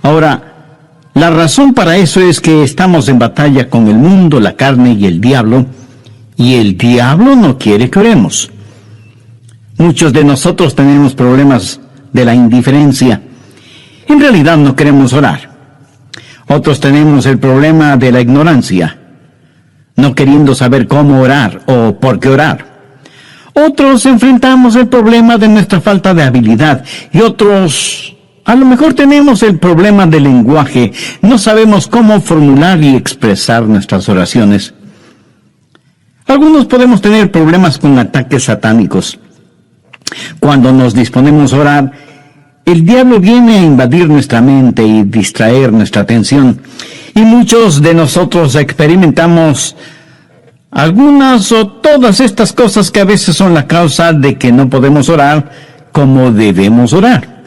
Ahora, la razón para eso es que estamos en batalla con el mundo, la carne y el diablo no quiere que oremos. Muchos de nosotros tenemos problemas de la indiferencia. En realidad no queremos orar. Otros tenemos el problema de la ignorancia, no queriendo saber cómo orar o por qué orar. Otros enfrentamos el problema de nuestra falta de habilidad y otros, a lo mejor tenemos el problema del lenguaje. No sabemos cómo formular y expresar nuestras oraciones. Algunos podemos tener problemas con ataques satánicos. Cuando nos disponemos a orar, el diablo viene a invadir nuestra mente y distraer nuestra atención. Y muchos de nosotros experimentamos algunas o todas estas cosas que a veces son la causa de que no podemos orar como debemos orar.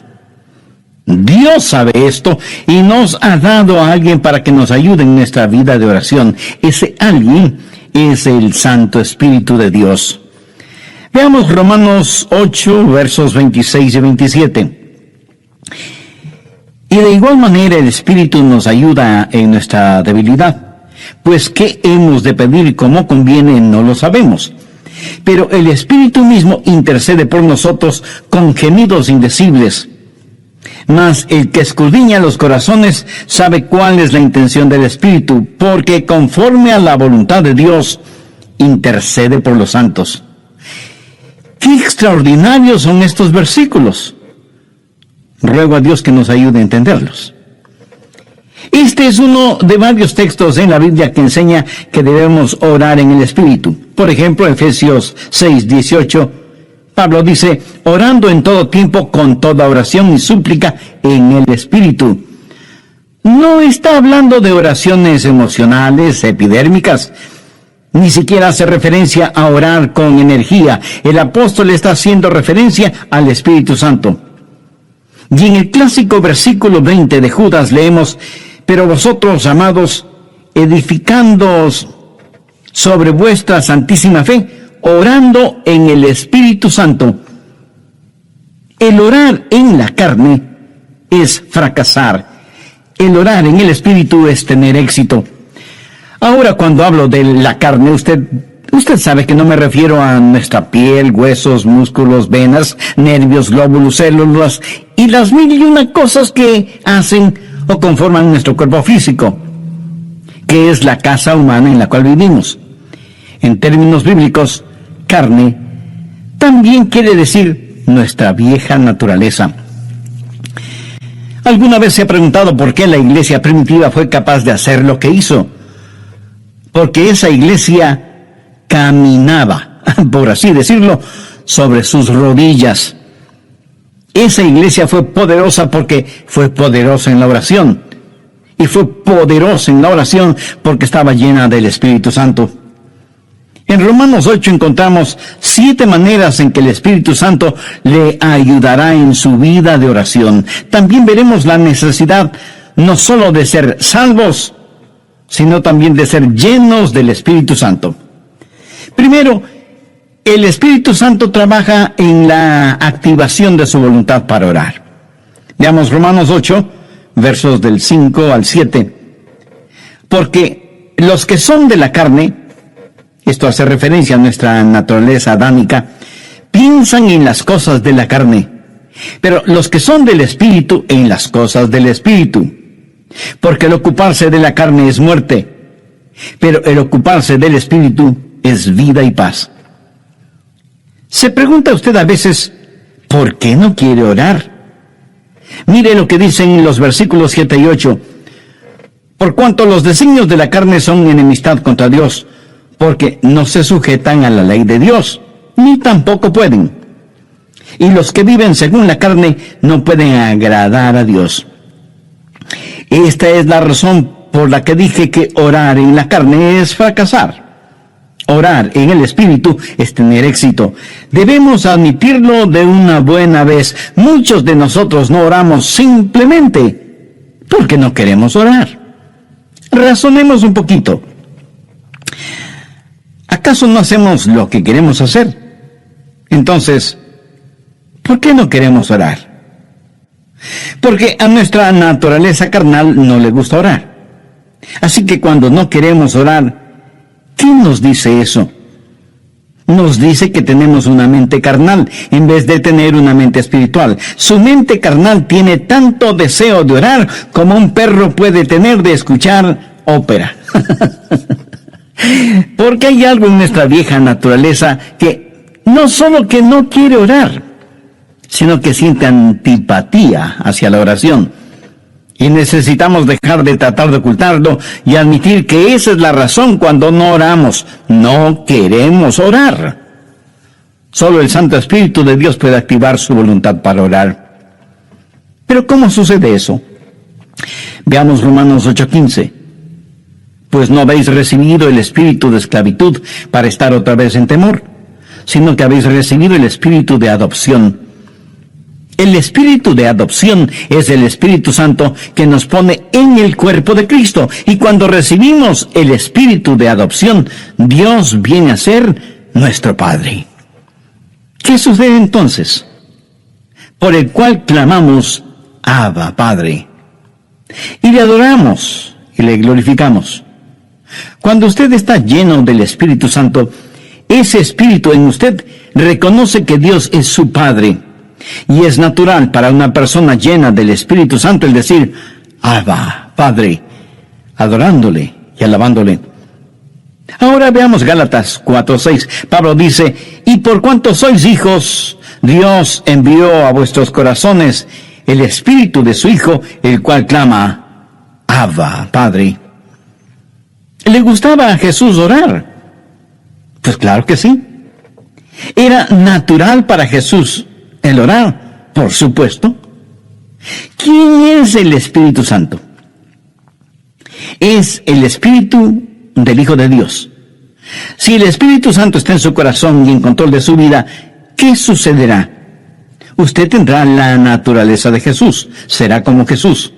Dios sabe esto y nos ha dado a alguien para que nos ayude en nuestra vida de oración. Ese alguien es el Santo Espíritu de Dios. Veamos Romanos 8, versos 26 y 27. Y de igual manera el Espíritu nos ayuda en nuestra debilidad. Pues qué hemos de pedir y cómo conviene no lo sabemos. Pero el Espíritu mismo intercede por nosotros con gemidos indecibles. Mas el que escudriña los corazones sabe cuál es la intención del Espíritu, porque conforme a la voluntad de Dios, intercede por los santos. ¡Qué extraordinarios son estos versículos! Ruego a Dios que nos ayude a entenderlos. Este es uno de varios textos en la Biblia que enseña que debemos orar en el Espíritu. Por ejemplo, Efesios 6:18, Pablo dice, orando en todo tiempo con toda oración y súplica en el Espíritu. No está hablando de oraciones emocionales, epidérmicas. Ni siquiera hace referencia a orar con energía. El apóstol está haciendo referencia al Espíritu Santo. Y en el clásico versículo 20 de Judas leemos, pero vosotros, amados, edificándoos sobre vuestra santísima fe, orando en el Espíritu Santo. El orar en la carne es fracasar. El orar en el Espíritu es tener éxito. Ahora, cuando hablo de la carne, usted sabe que no me refiero a nuestra piel, huesos, músculos, venas, nervios, glóbulos, células y las mil y una cosas que hacen o conforman nuestro cuerpo físico, que es la casa humana en la cual vivimos. En términos bíblicos, carne también quiere decir nuestra vieja naturaleza. ¿Alguna vez se ha preguntado por qué la iglesia primitiva fue capaz de hacer lo que hizo? Porque esa iglesia caminaba, por así decirlo, sobre sus rodillas. Esa iglesia fue poderosa porque fue poderosa en la oración. Y fue poderosa en la oración porque estaba llena del Espíritu Santo. En Romanos 8 encontramos 7 maneras en que el Espíritu Santo le ayudará en su vida de oración. También veremos la necesidad no solo de ser salvos, sino también de ser llenos del Espíritu Santo. Primero, el Espíritu Santo trabaja en la activación de su voluntad para orar. Veamos Romanos 8, versos del 5 al 7. Porque los que son de la carne, esto hace referencia a nuestra naturaleza adámica, piensan en las cosas de la carne, pero los que son del Espíritu en las cosas del Espíritu. Porque el ocuparse de la carne es muerte, pero el ocuparse del Espíritu es vida y paz. ¿Se pregunta usted a veces, ¿por qué no quiere orar? Mire lo que dicen los versículos 7 y 8. Por cuanto los designios de la carne son enemistad contra Dios, porque no se sujetan a la ley de Dios, ni tampoco pueden. Y los que viven según la carne no pueden agradar a Dios. Esta es la razón por la que dije que orar en la carne es fracasar. Orar en el Espíritu es tener éxito. Debemos admitirlo de una buena vez. Muchos de nosotros no oramos simplemente porque no queremos orar. Razonemos un poquito. ¿Acaso no hacemos lo que queremos hacer? Entonces, ¿por qué no queremos orar? Porque a nuestra naturaleza carnal no le gusta orar. Así que cuando no queremos orar, ¿qué nos dice eso? Nos dice que tenemos una mente carnal en vez de tener una mente espiritual. Su mente carnal tiene tanto deseo de orar como un perro puede tener de escuchar ópera. Porque hay algo en nuestra vieja naturaleza que no solo que no quiere orar, sino que siente antipatía hacia la oración. Y necesitamos dejar de tratar de ocultarlo y admitir que esa es la razón cuando no oramos. No queremos orar. Solo el Santo Espíritu de Dios puede activar su voluntad para orar. Pero ¿cómo sucede eso? Veamos Romanos 8:15. Pues no habéis recibido el espíritu de esclavitud para estar otra vez en temor, sino que habéis recibido el espíritu de adopción. El espíritu de adopción es el Espíritu Santo que nos pone en el cuerpo de Cristo. Y cuando recibimos el espíritu de adopción, Dios viene a ser nuestro Padre. ¿Qué sucede entonces? Por el cual clamamos, Abba, Padre. Y le adoramos y le glorificamos. Cuando usted está lleno del Espíritu Santo, ese Espíritu en usted reconoce que Dios es su Padre. Y es natural para una persona llena del Espíritu Santo el decir, Abba, Padre, adorándole y alabándole. Ahora veamos Gálatas 4:6. Pablo dice, y por cuanto sois hijos, Dios envió a vuestros corazones el Espíritu de su Hijo, el cual clama, Abba, Padre. ¿Le gustaba a Jesús orar? Pues claro que sí. ¿Era natural para Jesús el orar? Por supuesto. ¿Quién es el Espíritu Santo? Es el Espíritu del Hijo de Dios. Si el Espíritu Santo está en su corazón y en control de su vida, ¿qué sucederá? Usted tendrá la naturaleza de Jesús, será como Jesús.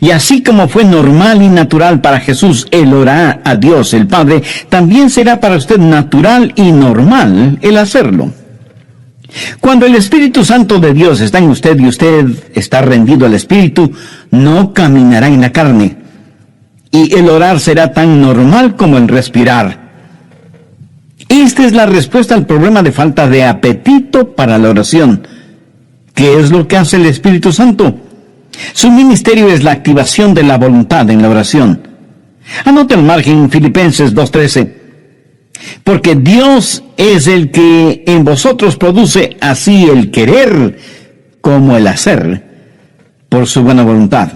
Y así como fue normal y natural para Jesús el orar a Dios el Padre, también será para usted natural y normal el hacerlo. Cuando el Espíritu Santo de Dios está en usted y usted está rendido al Espíritu, no caminará en la carne. Y el orar será tan normal como el respirar. Esta es la respuesta al problema de falta de apetito para la oración. ¿Qué es lo que hace el Espíritu Santo? Su ministerio es la activación de la voluntad en la oración. Anote al margen Filipenses 2:13. Porque Dios es el que en vosotros produce así el querer como el hacer por su buena voluntad.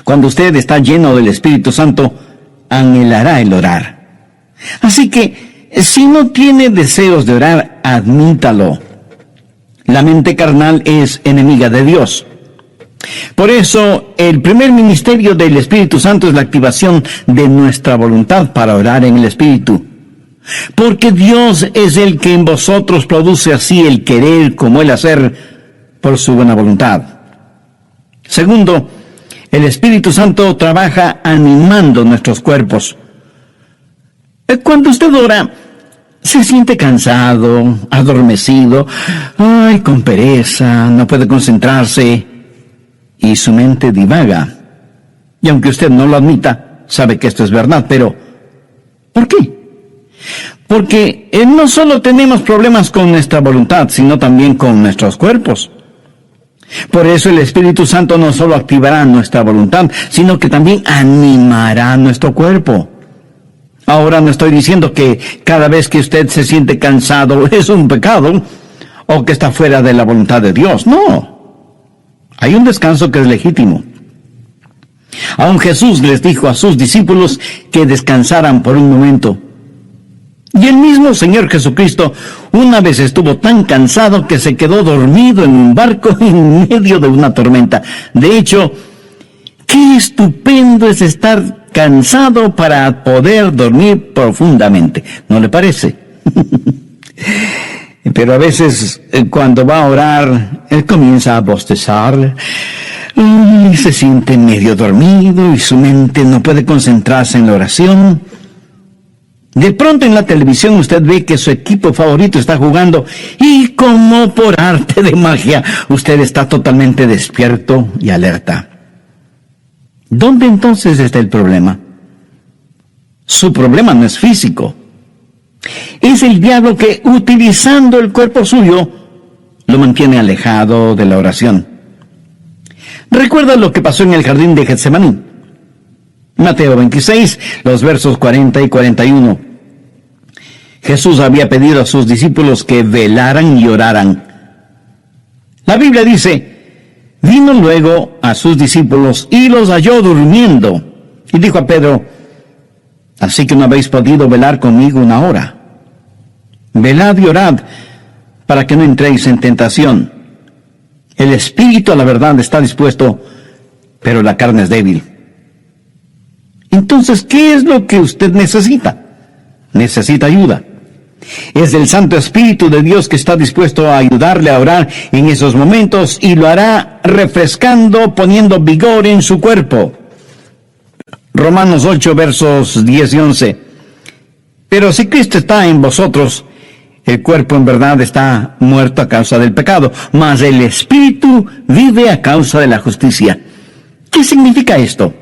Cuando usted está lleno del Espíritu Santo, anhelará el orar. Así que, si no tiene deseos de orar, admítalo. La mente carnal es enemiga de Dios. Por eso, el primer ministerio del Espíritu Santo es la activación de nuestra voluntad para orar en el Espíritu. Porque Dios es el que en vosotros produce así el querer como el hacer por su buena voluntad. Segundo, el Espíritu Santo trabaja animando nuestros cuerpos. Cuando usted ora, se siente cansado, adormecido, con pereza, no puede concentrarse y su mente divaga. Y aunque usted no lo admita, sabe que esto es verdad, pero ¿por qué? Porque no solo tenemos problemas con nuestra voluntad, sino también con nuestros cuerpos. Por eso el Espíritu Santo no solo activará nuestra voluntad, sino que también animará nuestro cuerpo. Ahora no estoy diciendo que cada vez que usted se siente cansado es un pecado o que está fuera de la voluntad de Dios. No. Hay un descanso que es legítimo. Aun Jesús les dijo a sus discípulos que descansaran por un momento. Y el mismo Señor Jesucristo una vez estuvo tan cansado que se quedó dormido en un barco en medio de una tormenta. De hecho, qué estupendo es estar cansado para poder dormir profundamente. ¿No le parece? Pero a veces cuando va a orar, él comienza a bostezar y se siente medio dormido y su mente no puede concentrarse en la oración. De pronto en la televisión usted ve que su equipo favorito está jugando y como por arte de magia, usted está totalmente despierto y alerta. ¿Dónde entonces está el problema? Su problema no es físico. Es el diablo que, utilizando el cuerpo suyo, lo mantiene alejado de la oración. Recuerda lo que pasó en el jardín de Getsemaní. Mateo 26, los versos 40 y 41. Jesús había pedido a sus discípulos que velaran y oraran. La Biblia dice, vino luego a sus discípulos y los halló durmiendo. Y dijo a Pedro, así que no habéis podido velar conmigo una hora. Velad y orad para que no entréis en tentación. El espíritu a la verdad está dispuesto, pero la carne es débil. Entonces, ¿qué es lo que usted necesita? Necesita ayuda. Es el Santo Espíritu de Dios que está dispuesto a ayudarle a orar en esos momentos y lo hará refrescando, poniendo vigor en su cuerpo. Romanos 8, versos 10 y 11. Pero si Cristo está en vosotros, el cuerpo en verdad está muerto a causa del pecado, mas el Espíritu vive a causa de la justicia. ¿Qué significa esto?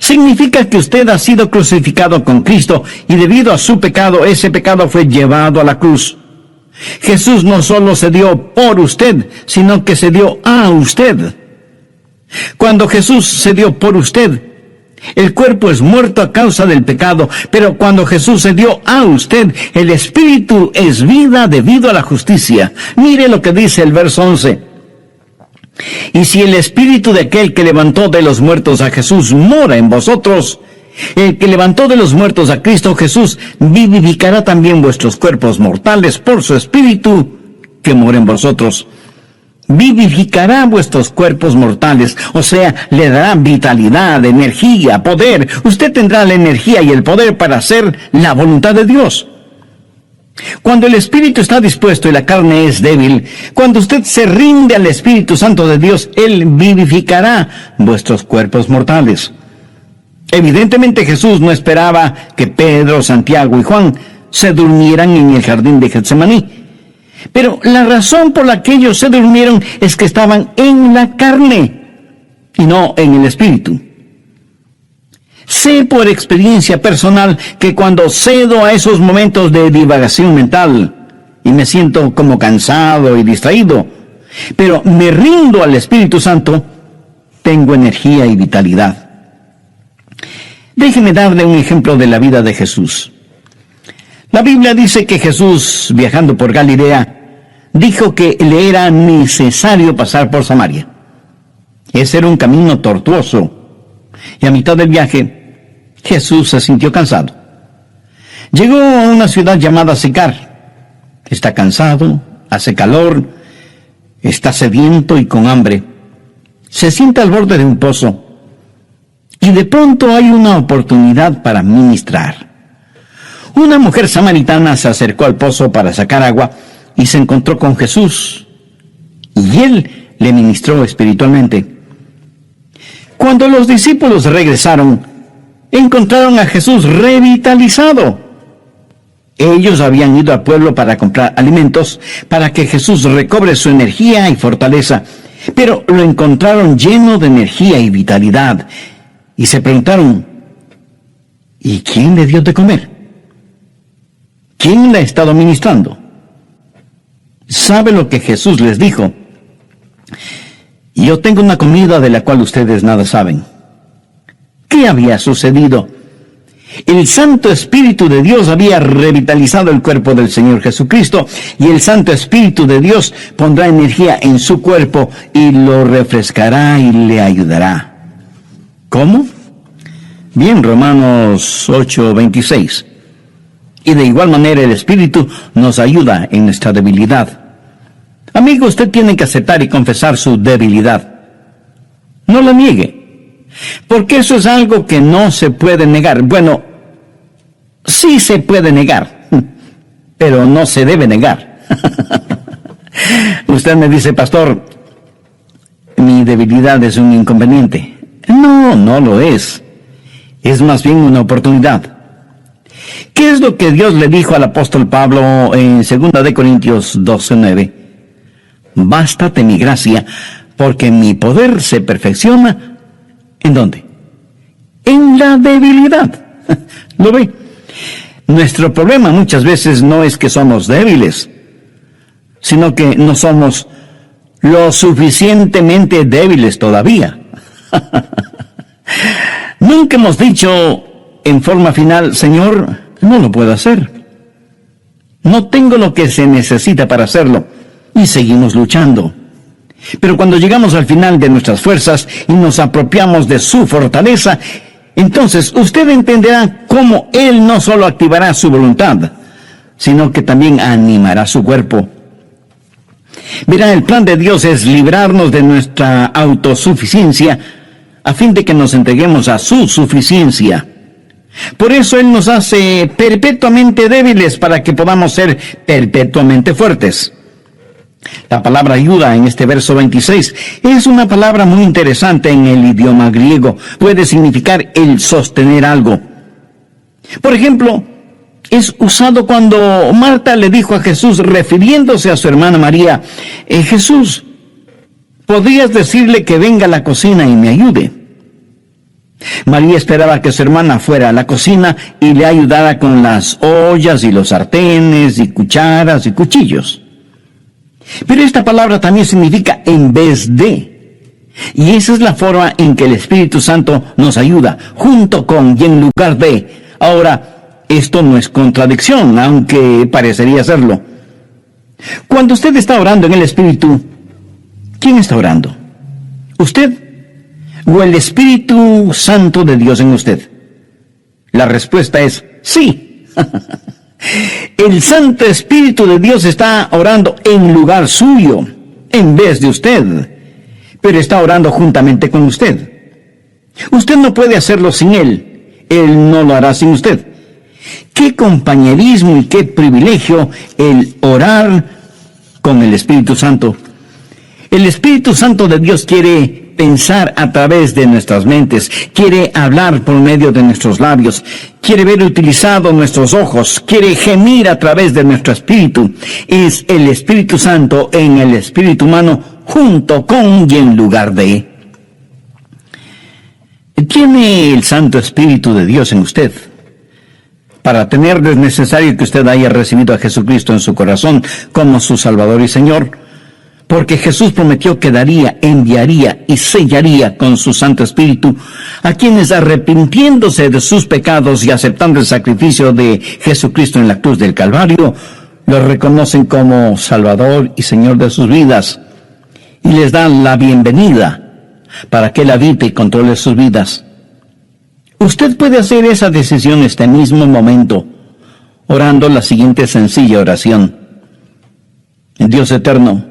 Significa que usted ha sido crucificado con Cristo y debido a su pecado, ese pecado fue llevado a la cruz. Jesús no solo se dio por usted, sino que se dio a usted. Cuando Jesús se dio por usted, el cuerpo es muerto a causa del pecado, pero cuando Jesús se dio a usted, el Espíritu es vida debido a la justicia. Mire lo que dice el verso 11. Y si el Espíritu de aquel que levantó de los muertos a Jesús mora en vosotros, el que levantó de los muertos a Cristo Jesús vivificará también vuestros cuerpos mortales por su Espíritu que mora en vosotros. Vivificará vuestros cuerpos mortales, o sea, le dará vitalidad, energía, poder. Usted tendrá la energía y el poder para hacer la voluntad de Dios. Cuando el Espíritu está dispuesto y la carne es débil, cuando usted se rinde al Espíritu Santo de Dios, Él vivificará vuestros cuerpos mortales. Evidentemente Jesús no esperaba que Pedro, Santiago y Juan se durmieran en el jardín de Getsemaní. Pero la razón por la que ellos se durmieron es que estaban en la carne y no en el Espíritu. Sé por experiencia personal que cuando cedo a esos momentos de divagación mental y me siento como cansado y distraído, pero me rindo al Espíritu Santo, tengo energía y vitalidad. Déjeme darle un ejemplo de la vida de Jesús. La Biblia dice que Jesús, viajando por Galilea, dijo que le era necesario pasar por Samaria. Ese era un camino tortuoso, y a mitad del viaje, Jesús se sintió cansado. Llegó a una ciudad llamada Sicar. Está cansado, hace calor, está sediento y con hambre. Se sienta al borde de un pozo, y de pronto hay una oportunidad para ministrar. Una mujer samaritana se acercó al pozo para sacar agua y se encontró con Jesús, y él le ministró espiritualmente. Cuando los discípulos regresaron, encontraron a Jesús revitalizado. Ellos habían ido al pueblo para comprar alimentos para que Jesús recobre su energía y fortaleza, pero lo encontraron lleno de energía y vitalidad, y se preguntaron, ¿y quién le dio de comer? ¿Quién le ha estado ministrando? ¿Sabe lo que Jesús les dijo? Yo tengo una comida de la cual ustedes nada saben. ¿Qué había sucedido? El Santo Espíritu de Dios había revitalizado el cuerpo del Señor Jesucristo, y el Santo Espíritu de Dios pondrá energía en su cuerpo y lo refrescará y le ayudará. ¿Cómo? Bien, Romanos 8:26. Y de igual manera el Espíritu nos ayuda en nuestra debilidad. Amigo, usted tiene que aceptar y confesar su debilidad. No la niegue, porque eso es algo que no se puede negar. Bueno, sí se puede negar, pero no se debe negar. Usted me dice, pastor, mi debilidad es un inconveniente. No, no lo es. Es más bien una oportunidad. ¿Qué es lo que Dios le dijo al apóstol Pablo en 2 de Corintios 12:9? Bástate mi gracia, porque mi poder se perfecciona. ¿En dónde? En la debilidad. ¿Lo ve? Nuestro problema muchas veces no es que somos débiles, sino que no somos lo suficientemente débiles todavía. Nunca hemos dicho en forma final, Señor, no lo puedo hacer. No tengo lo que se necesita para hacerlo. Y seguimos luchando. Pero cuando llegamos al final de nuestras fuerzas y nos apropiamos de su fortaleza, entonces usted entenderá cómo Él no solo activará su voluntad, sino que también animará su cuerpo. Verá, el plan de Dios es librarnos de nuestra autosuficiencia a fin de que nos entreguemos a su suficiencia. Por eso Él nos hace perpetuamente débiles para que podamos ser perpetuamente fuertes. La palabra ayuda en este verso 26 es una palabra muy interesante en el idioma griego. Puede significar el sostener algo. Por ejemplo, es usado cuando Marta le dijo a Jesús, refiriéndose a su hermana María, Jesús, ¿podrías decirle que venga a la cocina y me ayude? María esperaba que su hermana fuera a la cocina y le ayudara con las ollas y los sartenes y cucharas y cuchillos. Pero esta palabra también significa en vez de. Y esa es la forma en que el Espíritu Santo nos ayuda, junto con y en lugar de. Ahora, esto no es contradicción, aunque parecería serlo. Cuando usted está orando en el Espíritu, ¿quién está orando? ¿Usted o el Espíritu Santo de Dios en usted? La respuesta es sí. El Santo Espíritu de Dios está orando en lugar suyo, en vez de usted, pero está orando juntamente con usted. Usted no puede hacerlo sin Él, Él no lo hará sin usted. Qué compañerismo y qué privilegio el orar con el Espíritu Santo. El Espíritu Santo de Dios quiere pensar a través de nuestras mentes, quiere hablar por medio de nuestros labios, quiere ver utilizados nuestros ojos, quiere gemir a través de nuestro espíritu. Es el Espíritu Santo en el espíritu humano, junto con y en lugar de. ¿Tiene el Santo Espíritu de Dios en usted? Para tenerlo es necesario que usted haya recibido a Jesucristo en su corazón como su Salvador y Señor. Porque Jesús prometió que daría, enviaría y sellaría con su Santo Espíritu a quienes, arrepintiéndose de sus pecados y aceptando el sacrificio de Jesucristo en la cruz del Calvario, lo reconocen como Salvador y Señor de sus vidas y les dan la bienvenida para que Él habite y controle sus vidas. Usted puede hacer esa decisión este mismo momento, orando la siguiente sencilla oración. Dios eterno,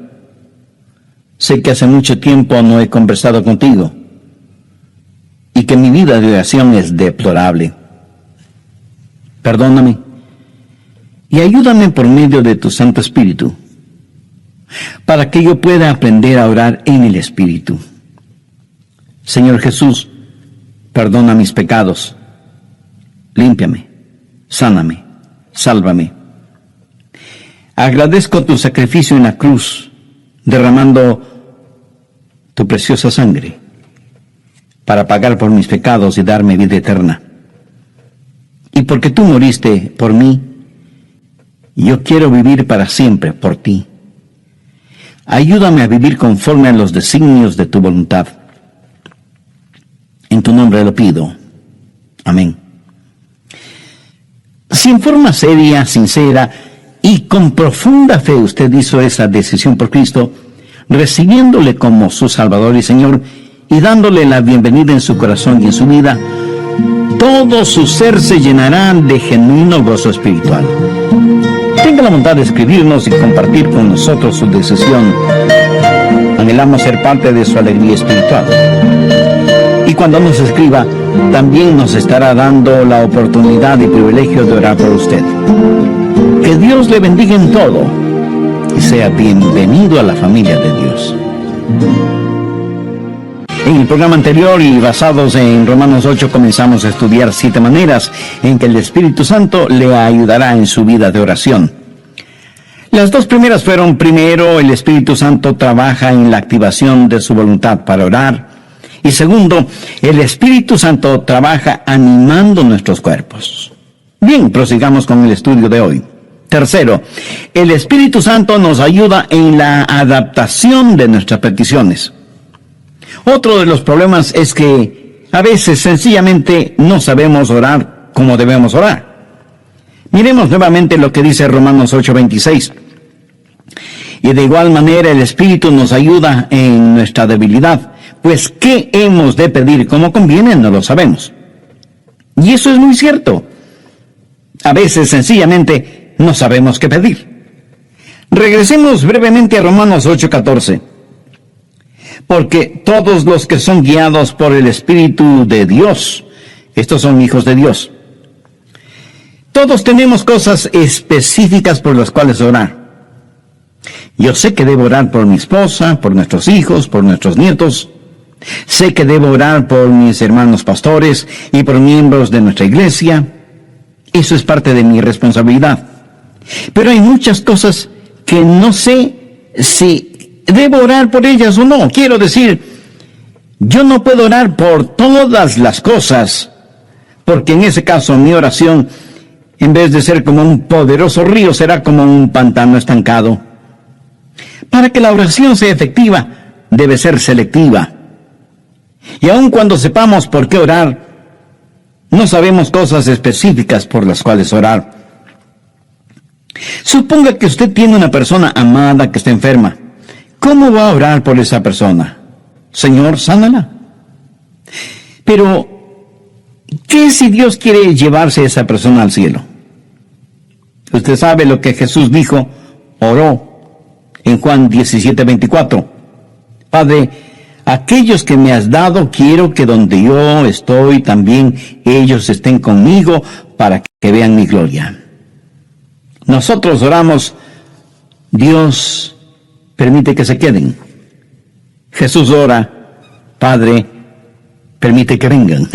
sé que hace mucho tiempo no he conversado contigo y que mi vida de oración es deplorable. Perdóname y ayúdame por medio de tu Santo Espíritu para que yo pueda aprender a orar en el Espíritu. Señor Jesús, perdona mis pecados, límpiame, sáname, sálvame. Agradezco tu sacrificio en la cruz, derramando tu preciosa sangre para pagar por mis pecados y darme vida eterna. Y porque tú moriste por mí, yo quiero vivir para siempre por ti. Ayúdame a vivir conforme a los designios de tu voluntad. En tu nombre lo pido. Amén. Si en forma seria, sincera y con profunda fe usted hizo esa decisión por Cristo, recibiéndole como su Salvador y Señor y dándole la bienvenida en su corazón y en su vida, todo su ser se llenará de genuino gozo espiritual. Tenga la bondad de escribirnos y compartir con nosotros su decisión. Anhelamos ser parte de su alegría espiritual. Y cuando nos escriba, también nos estará dando la oportunidad y privilegio de orar por usted. Que Dios le bendiga en todo y sea bienvenido a la familia de Dios. En el programa anterior y basados en Romanos 8 comenzamos a estudiar 7 maneras en que el Espíritu Santo le ayudará en su vida de oración. Las 2 primeras fueron: primero, el Espíritu Santo trabaja en la activación de su voluntad para orar, y segundo, el Espíritu Santo trabaja animando nuestros cuerpos. Bien, prosigamos con el estudio de hoy. Tercero, el Espíritu Santo nos ayuda en la adaptación de nuestras peticiones. Otro de los problemas es que a veces sencillamente no sabemos orar como debemos orar. Miremos nuevamente lo que dice Romanos 8:26. Y de igual manera el Espíritu nos ayuda en nuestra debilidad, pues ¿qué hemos de pedir como conviene? No lo sabemos. Y eso es muy cierto. A veces sencillamente no sabemos qué pedir. Regresemos brevemente a Romanos 8:14. Porque todos los que son guiados por el Espíritu de Dios, estos son hijos de Dios. Todos tenemos cosas específicas por las cuales orar. Yo sé que debo orar por mi esposa, por nuestros hijos, por nuestros nietos. Sé que debo orar por mis hermanos pastores y por miembros de nuestra iglesia. Eso es parte de mi responsabilidad. Pero hay muchas cosas que no sé si debo orar por ellas o no. Quiero decir, yo no puedo orar por todas las cosas, porque en ese caso mi oración, en vez de ser como un poderoso río, será como un pantano estancado. Para que la oración sea efectiva, debe ser selectiva. Y aun cuando sepamos por qué orar, no sabemos cosas específicas por las cuales orar. Suponga que usted tiene una persona amada que está enferma. ¿Cómo va a orar por esa persona? Señor, sánala. Pero, ¿qué si Dios quiere llevarse a esa persona al cielo? Usted sabe lo que Jesús dijo, oró en Juan 17:24. Padre, aquellos que me has dado, quiero que donde yo estoy también ellos estén conmigo para que vean mi gloria. Nosotros oramos, Dios permite que se queden. Jesús ora, Padre, permite que vengan.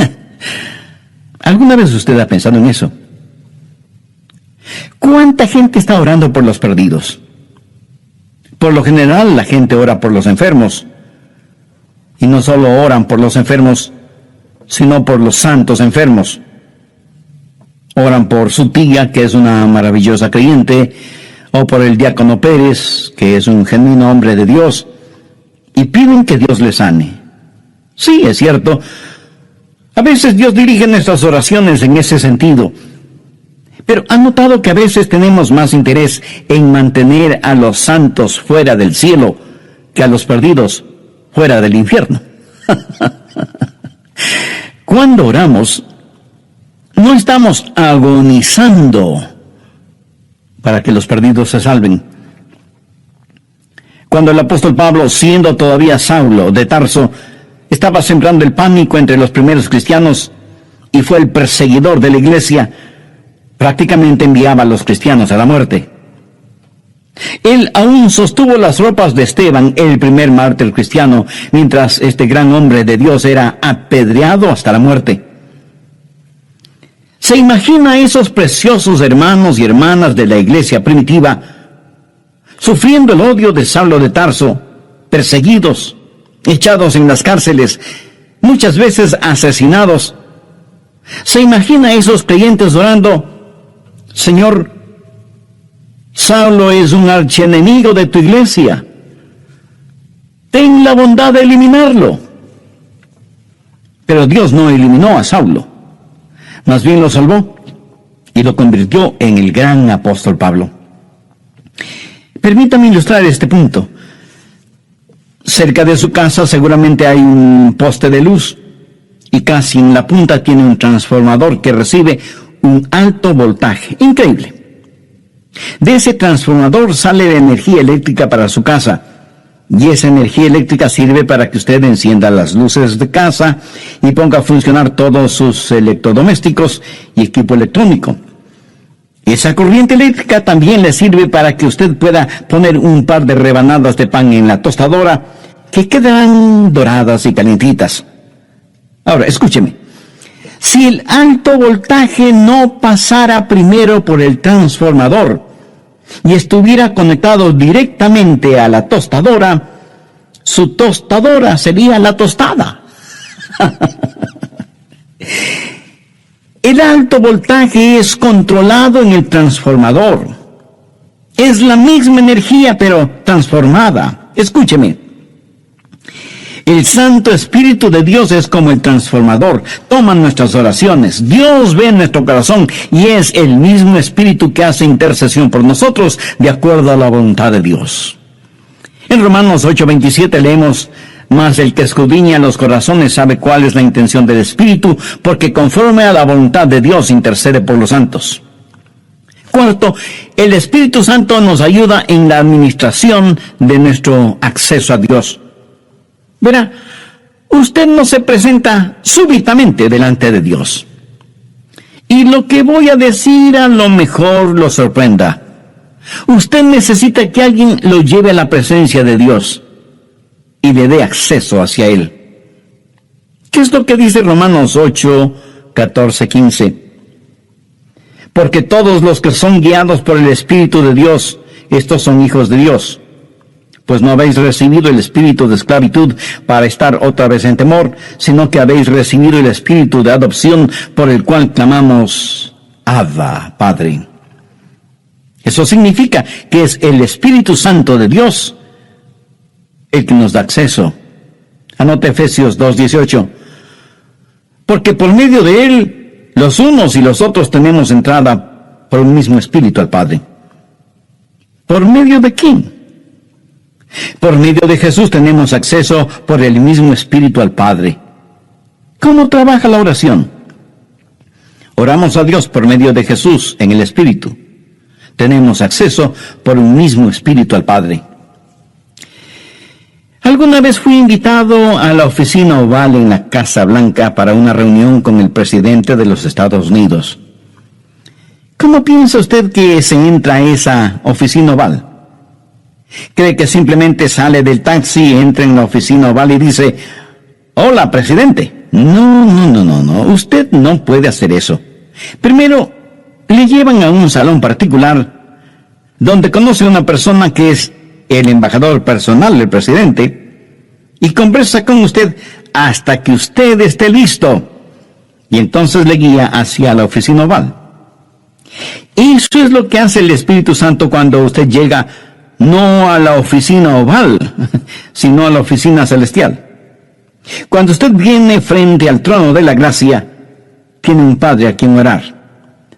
¿Alguna vez usted ha pensado en eso? ¿Cuánta gente está orando por los perdidos? Por lo general, la gente ora por los enfermos. Y no solo oran por los enfermos, sino por los santos enfermos. Oran por su tía, que es una maravillosa creyente, o por el diácono Pérez, que es un genuino hombre de Dios, y piden que Dios les sane. Sí, es cierto. A veces Dios dirige nuestras oraciones en ese sentido. Pero ¿han notado que a veces tenemos más interés en mantener a los santos fuera del cielo que a los perdidos fuera del infierno? Cuando oramos, no estamos agonizando para que los perdidos se salven. Cuando el apóstol Pablo, siendo todavía Saulo de Tarso, estaba sembrando el pánico entre los primeros cristianos y fue el perseguidor de la iglesia, prácticamente enviaba a los cristianos a la muerte. Él aún sostuvo las ropas de Esteban, el primer mártir cristiano, mientras este gran hombre de Dios era apedreado hasta la muerte. ¿Se imagina a esos preciosos hermanos y hermanas de la iglesia primitiva sufriendo el odio de Saulo de Tarso, perseguidos, echados en las cárceles, muchas veces asesinados? ¿Se imagina a esos creyentes orando, Señor, Saulo es un archienemigo de tu iglesia, ten la bondad de eliminarlo? Pero Dios no eliminó a Saulo, más bien lo salvó y lo convirtió en el gran apóstol Pablo. Permítame ilustrar este punto. Cerca de su casa seguramente hay un poste de luz y casi en la punta tiene un transformador que recibe un alto voltaje. Increíble. De ese transformador sale la energía eléctrica para su casa, y esa energía eléctrica sirve para que usted encienda las luces de casa y ponga a funcionar todos sus electrodomésticos y equipo electrónico. Esa corriente eléctrica también le sirve para que usted pueda poner un par de rebanadas de pan en la tostadora que quedarán doradas y calientitas. Ahora, escúcheme. Si el alto voltaje no pasara primero por el transformador y estuviera conectado directamente a la tostadora, su tostadora sería la tostada. El alto voltaje es controlado en el transformador. Es la misma energía, pero transformada. Escúcheme. El Santo Espíritu de Dios es como el transformador. Toma nuestras oraciones. Dios ve nuestro corazón y es el mismo Espíritu que hace intercesión por nosotros de acuerdo a la voluntad de Dios. En Romanos 8:27 leemos: mas el que escudriña los corazones sabe cuál es la intención del Espíritu, porque conforme a la voluntad de Dios intercede por los santos. Cuarto, el Espíritu Santo nos ayuda en la administración de nuestro acceso a Dios. Verá, usted no se presenta súbitamente delante de Dios. Y lo que voy a decir a lo mejor lo sorprenda. Usted necesita que alguien lo lleve a la presencia de Dios y le dé acceso hacia Él. ¿Qué es lo que dice Romanos 8, 14, 15? Porque todos los que son guiados por el Espíritu de Dios, estos son hijos de Dios. Pues no habéis recibido el espíritu de esclavitud para estar otra vez en temor, sino que habéis recibido el espíritu de adopción por el cual clamamos: Abba, Padre. Eso significa que es el Espíritu Santo de Dios el que nos da acceso. Anote Efesios 2:18. Porque por medio de Él, los unos y los otros tenemos entrada por un mismo Espíritu al Padre. ¿Por medio de quién? Por medio de Jesús tenemos acceso por el mismo Espíritu al Padre. ¿Cómo trabaja la oración? Oramos a Dios por medio de Jesús en el Espíritu. Tenemos acceso por un mismo Espíritu al Padre. Alguna vez fui invitado a la oficina oval en la Casa Blanca para una reunión con el presidente de los Estados Unidos. ¿Cómo piensa usted que se entra a esa oficina oval? ¿Cree que simplemente sale del taxi, entra en la oficina oval y dice: hola, presidente? No. Usted no puede hacer eso. Primero, le llevan a un salón particular donde conoce a una persona que es el embajador personal del presidente y conversa con usted hasta que usted esté listo. Y entonces le guía hacia la oficina oval. Eso es lo que hace el Espíritu Santo cuando usted llega no a la oficina oval, sino a la oficina celestial. Cuando usted viene frente al trono de la gracia, tiene un Padre a quien orar,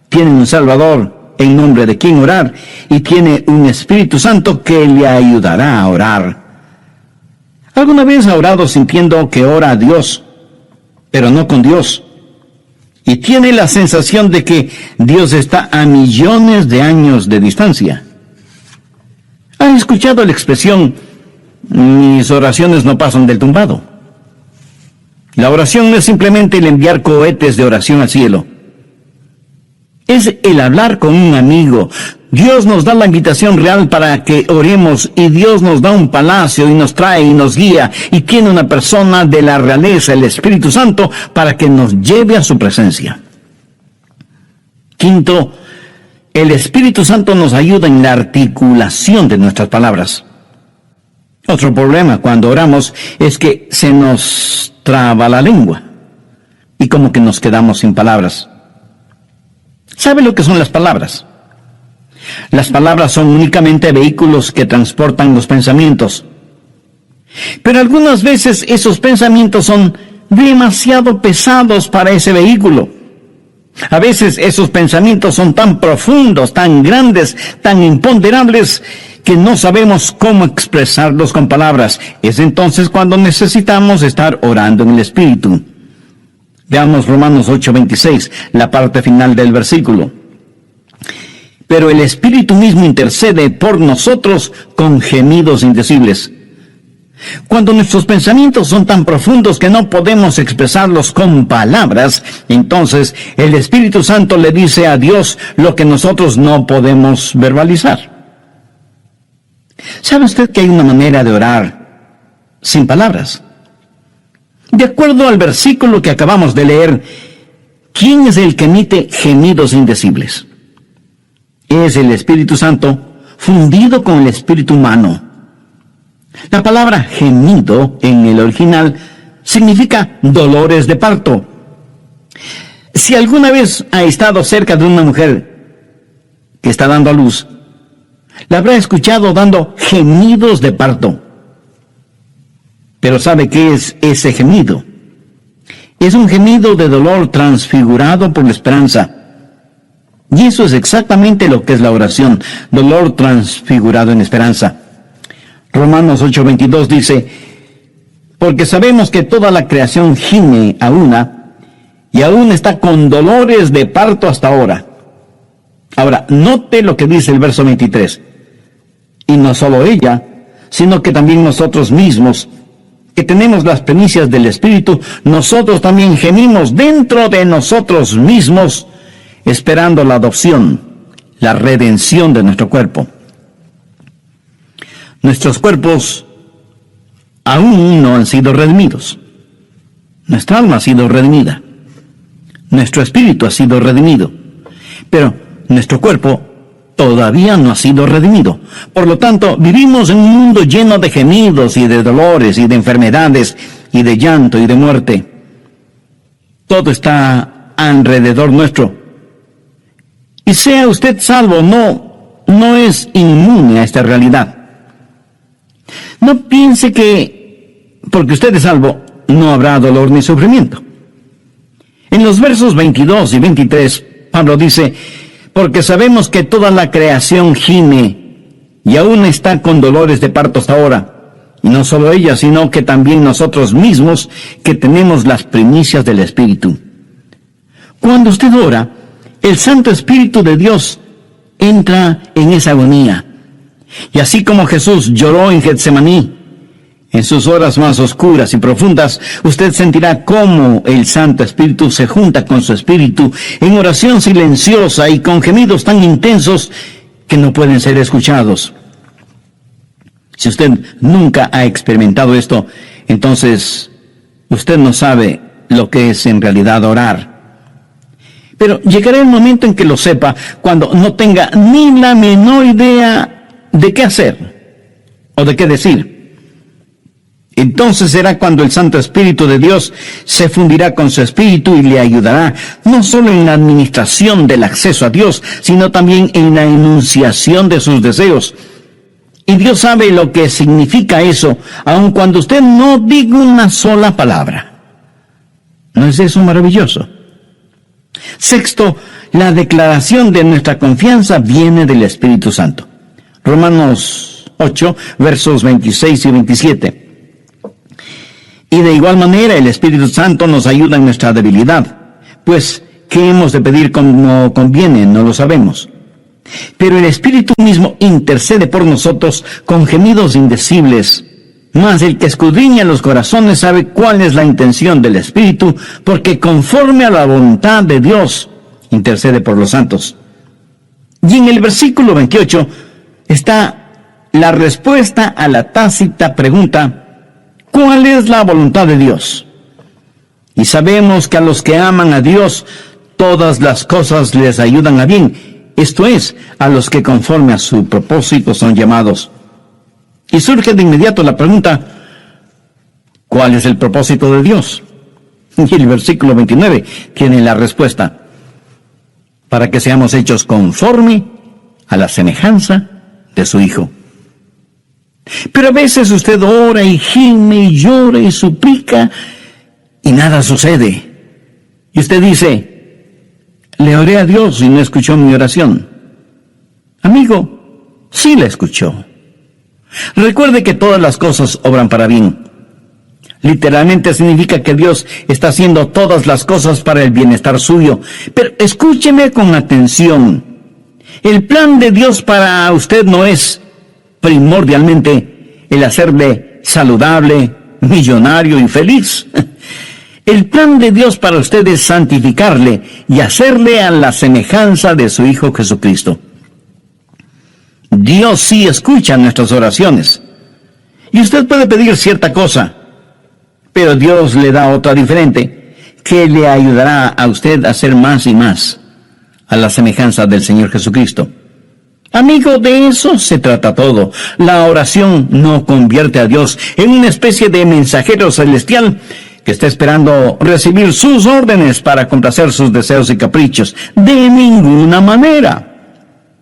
tiene un Salvador en nombre de quien orar, y tiene un Espíritu Santo que le ayudará a orar. ¿Alguna vez ha orado sintiendo que ora a Dios, pero no con Dios? Y tiene la sensación de que Dios está a millones de años de distancia. ¿Han escuchado la expresión: mis oraciones no pasan del tumbado? La oración no es simplemente el enviar cohetes de oración al cielo. Es el hablar con un amigo. Dios nos da la invitación real para que oremos, y Dios nos da un palacio y nos trae y nos guía, y tiene una persona de la realeza, el Espíritu Santo, para que nos lleve a su presencia. Quinto, el Espíritu Santo nos ayuda en la articulación de nuestras palabras. Otro problema cuando oramos es que se nos traba la lengua y como que nos quedamos sin palabras. ¿Sabe lo que son las palabras? Las palabras son únicamente vehículos que transportan los pensamientos. Pero algunas veces esos pensamientos son demasiado pesados para ese vehículo. A veces esos pensamientos son tan profundos, tan grandes, tan imponderables, que no sabemos cómo expresarlos con palabras. Es entonces cuando necesitamos estar orando en el Espíritu. Veamos Romanos 8:26, la parte final del versículo. Pero el Espíritu mismo intercede por nosotros con gemidos indecibles. Cuando nuestros pensamientos son tan profundos que no podemos expresarlos con palabras, entonces el Espíritu Santo le dice a Dios lo que nosotros no podemos verbalizar. ¿Sabe usted que hay una manera de orar sin palabras. De acuerdo al versículo que acabamos de leer, ¿quién es el que emite gemidos indecibles? Es el Espíritu Santo fundido con el espíritu humano. La palabra gemido en el original significa dolores de parto. Si alguna vez ha estado cerca de una mujer que está dando a luz, la habrá escuchado dando gemidos de parto. Pero ¿sabe qué es ese gemido? Es un gemido de dolor transfigurado por la esperanza. Y eso es exactamente lo que es la oración, dolor transfigurado en esperanza. Romanos 8:22 dice, porque sabemos que toda la creación gime a una, y aún está con dolores de parto hasta ahora. Ahora, note lo que dice el verso 23. Y no solo ella, sino que también nosotros mismos, que tenemos las primicias del Espíritu, nosotros también gemimos dentro de nosotros mismos, esperando la adopción, la redención de nuestro cuerpo. Nuestros cuerpos aún no han sido redimidos. Nuestra alma ha sido redimida. Nuestro espíritu ha sido redimido. Pero nuestro cuerpo todavía no ha sido redimido. Por lo tanto, vivimos en un mundo lleno de gemidos y de dolores y de enfermedades y de llanto y de muerte. Todo está alrededor nuestro. Y sea usted salvo, no es inmune a esta realidad. No piense que porque usted es salvo no habrá dolor ni sufrimiento. En los versos 22 y 23, Pablo dice, porque sabemos que toda la creación gime y aún está con dolores de parto hasta ahora. Y no solo ella, sino que también nosotros mismos que tenemos las primicias del Espíritu. Cuando usted ora, el Santo Espíritu de Dios entra en esa agonía. Y así como Jesús lloró en Getsemaní, en sus horas más oscuras y profundas, usted sentirá cómo el Santo Espíritu se junta con su espíritu en oración silenciosa y con gemidos tan intensos que no pueden ser escuchados. Si usted nunca ha experimentado esto, entonces usted no sabe lo que es en realidad orar. Pero llegará el momento en que lo sepa, cuando no tenga ni la menor idea de qué hacer o de qué decir. Entonces será cuando el Santo Espíritu de Dios se fundirá con su espíritu y le ayudará no solo en la administración del acceso a Dios, sino también en la enunciación de sus deseos. Y Dios sabe lo que significa eso, aun cuando usted no diga una sola palabra. ¿No es eso maravilloso? Sexto, la declaración de nuestra confianza viene del Espíritu Santo. Romanos 8, versos 26 y 27. Y de igual manera el Espíritu Santo nos ayuda en nuestra debilidad, pues ¿qué hemos de pedir como conviene? No lo sabemos. Pero el Espíritu mismo intercede por nosotros con gemidos indecibles. Mas el que escudriña los corazones sabe cuál es la intención del Espíritu, porque conforme a la voluntad de Dios intercede por los santos. Y en el versículo 28 está la respuesta a la tácita pregunta, ¿cuál es la voluntad de Dios? Y sabemos que a los que aman a Dios, todas las cosas les ayudan a bien. Esto es, a los que conforme a su propósito son llamados. Y surge de inmediato la pregunta, ¿cuál es el propósito de Dios? Y el versículo 29 tiene la respuesta, para que seamos hechos conforme a la semejanza de su Hijo. Pero a veces usted ora y gime y llora y suplica y nada sucede. Y usted dice, le oré a Dios y no escuchó mi oración. Amigo, sí la escuchó. Recuerde que todas las cosas obran para bien. Literalmente significa que Dios está haciendo todas las cosas para el bienestar suyo. Pero escúcheme con atención. El plan de Dios para usted no es primordialmente el hacerle saludable, millonario y feliz. El plan de Dios para usted es santificarle y hacerle a la semejanza de su Hijo Jesucristo. Dios sí escucha nuestras oraciones. Y usted puede pedir cierta cosa, pero Dios le da otra diferente, que le ayudará a usted a ser más y más a la semejanza del Señor Jesucristo. Amigo, de eso se trata todo. La oración no convierte a Dios en una especie de mensajero celestial que está esperando recibir sus órdenes para complacer sus deseos y caprichos. De ninguna manera.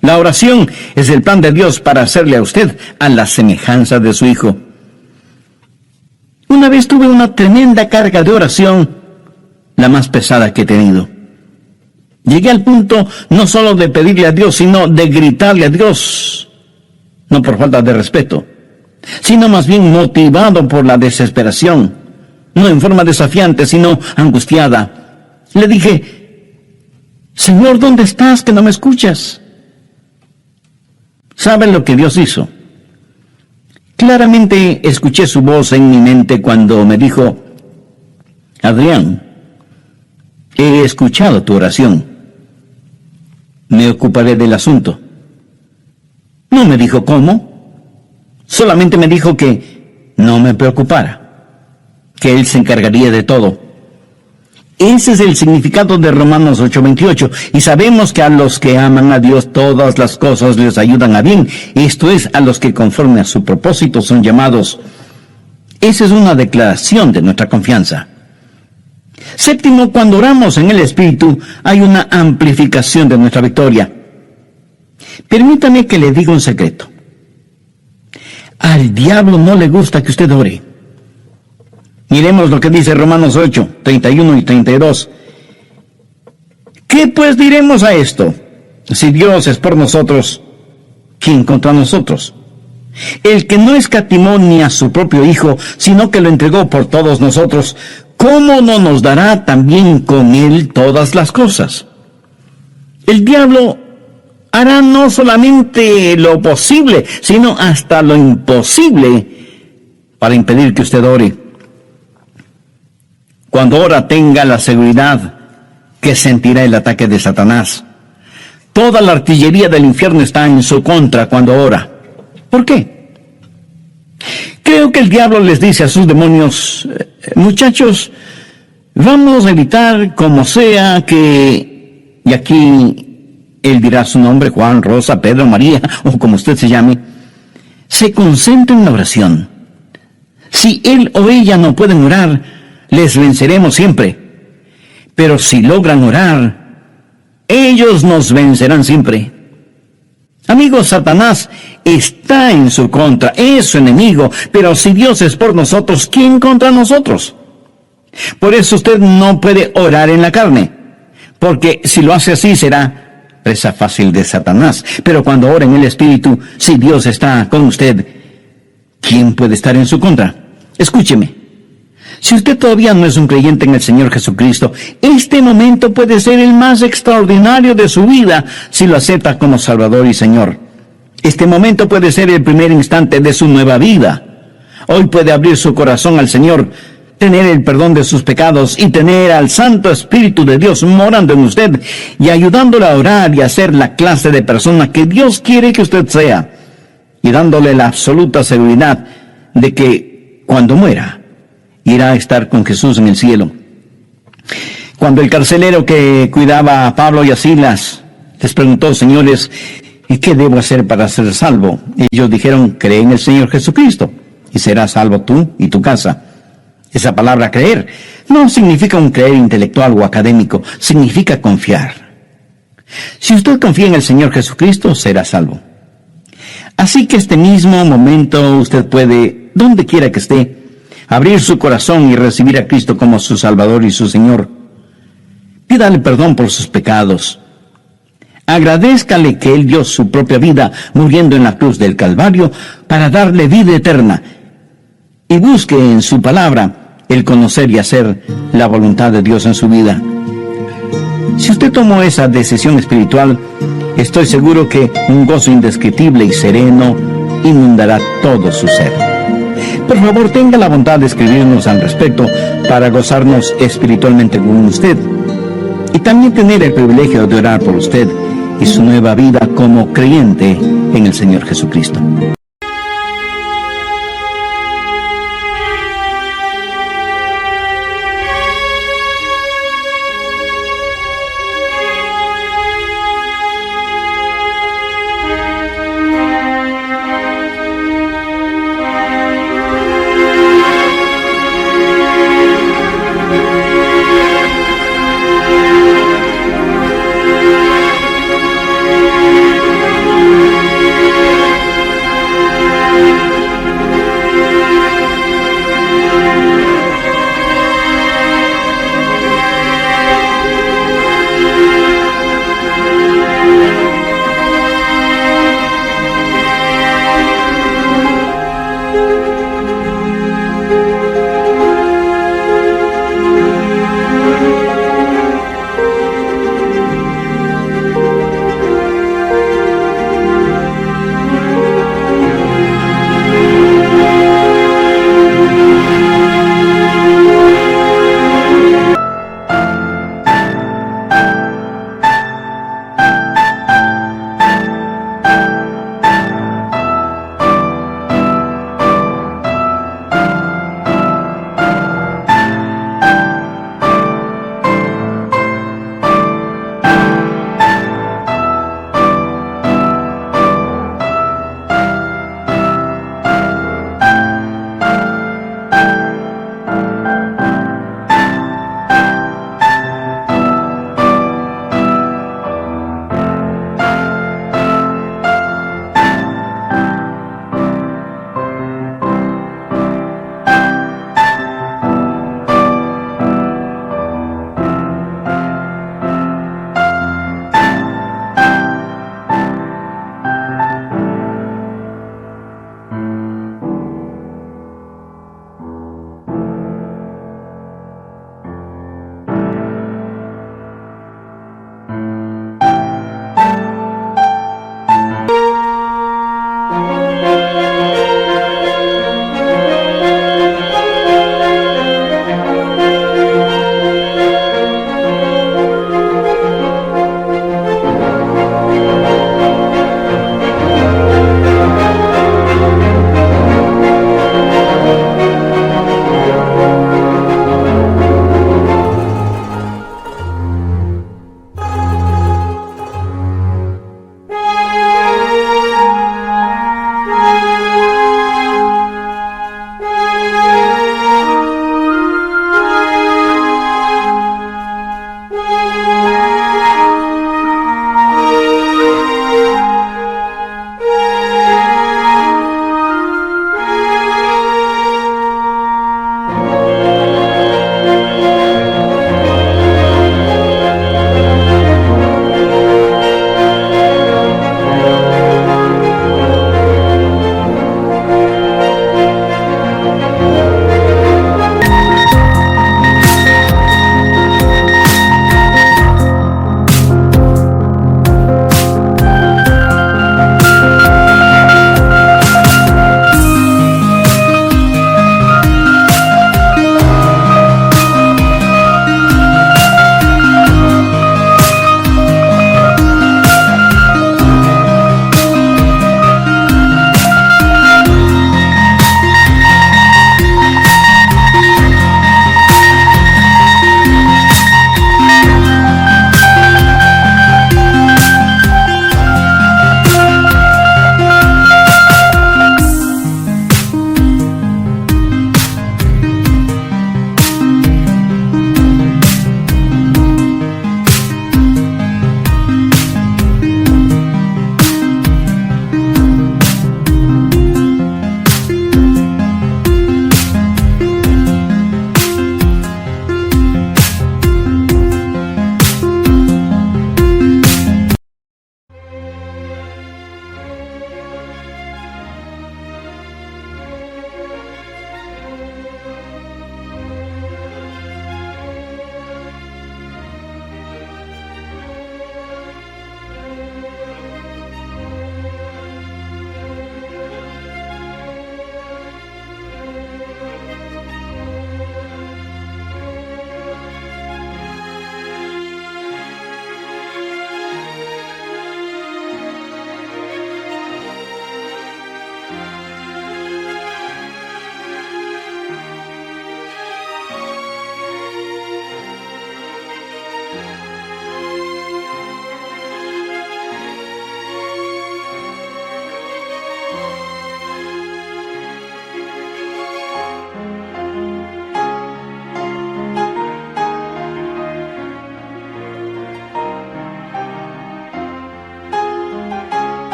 La oración es el plan de Dios para hacerle a usted a la semejanza de su Hijo. Una vez tuve una tremenda carga de oración, la más pesada que he tenido. Llegué al punto no solo de pedirle a Dios, sino de gritarle a Dios, no por falta de respeto, sino más bien motivado por la desesperación, no en forma desafiante, sino angustiada. Le dije: Señor, ¿dónde estás que no me escuchas? ¿Saben lo que Dios hizo? Claramente escuché su voz en mi mente cuando me dijo: Adrián, he escuchado tu oración. Me ocuparé del asunto. No me dijo cómo, solamente me dijo que no me preocupara, que Él se encargaría de todo. Ese es el significado de Romanos 8:28, y sabemos que a los que aman a Dios todas las cosas les ayudan a bien, esto es, a los que conforme a su propósito son llamados. Esa es una declaración de nuestra confianza. Séptimo, cuando oramos en el Espíritu, hay una amplificación de nuestra victoria. Permítame que le diga un secreto. Al diablo no le gusta que usted ore. Miremos lo que dice Romanos 8, 31 y 32. ¿Qué pues diremos a esto? Si Dios es por nosotros, ¿quién contra nosotros? El que no escatimó ni a su propio Hijo, sino que lo entregó por todos nosotros, ¿cómo no nos dará también con Él todas las cosas? El diablo hará no solamente lo posible, sino hasta lo imposible para impedir que usted ore. Cuando ora, tenga la seguridad que sentirá el ataque de Satanás. Toda la artillería del infierno está en su contra cuando ora. ¿Por qué? Creo que el diablo les dice a sus demonios: muchachos, vamos a evitar como sea que, y aquí él dirá su nombre, Juan, Rosa, Pedro, María, o como usted se llame, se concentren en la oración. Si él o ella no pueden orar, les venceremos siempre. Pero si logran orar, ellos nos vencerán siempre. Amigos, Satanás está en su contra, es su enemigo, pero si Dios es por nosotros, ¿quién contra nosotros? Por eso usted no puede orar en la carne, porque si lo hace así será presa fácil de Satanás. Pero cuando ora en el Espíritu, si Dios está con usted, ¿quién puede estar en su contra? Escúcheme. Si usted todavía no es un creyente en el Señor Jesucristo, este momento puede ser el más extraordinario de su vida si lo acepta como Salvador y Señor. Este momento puede ser el primer instante de su nueva vida. Hoy puede abrir su corazón al Señor, tener el perdón de sus pecados y tener al Santo Espíritu de Dios morando en usted y ayudándole a orar y a ser la clase de persona que Dios quiere que usted sea, y dándole la absoluta seguridad de que cuando muera, irá a estar con Jesús en el cielo. Cuando el carcelero que cuidaba a Pablo y a Silas les preguntó: señores, ¿y qué debo hacer para ser salvo? Ellos dijeron: cree en el Señor Jesucristo y serás salvo tú y tu casa. Esa palabra creer no significa un creer intelectual o académico, significa confiar. Si usted confía en el Señor Jesucristo, será salvo. Así que este mismo momento usted puede, donde quiera que esté, abrir su corazón y recibir a Cristo como su Salvador y su Señor. Pídale perdón por sus pecados. Agradézcale que Él dio su propia vida muriendo en la cruz del Calvario para darle vida eterna. Y busque en su palabra el conocer y hacer la voluntad de Dios en su vida. Si usted tomó esa decisión espiritual, estoy seguro que un gozo indescriptible y sereno inundará todo su ser. Por favor, tenga la bondad de escribirnos al respecto para gozarnos espiritualmente con usted y también tener el privilegio de orar por usted y su nueva vida como creyente en el Señor Jesucristo.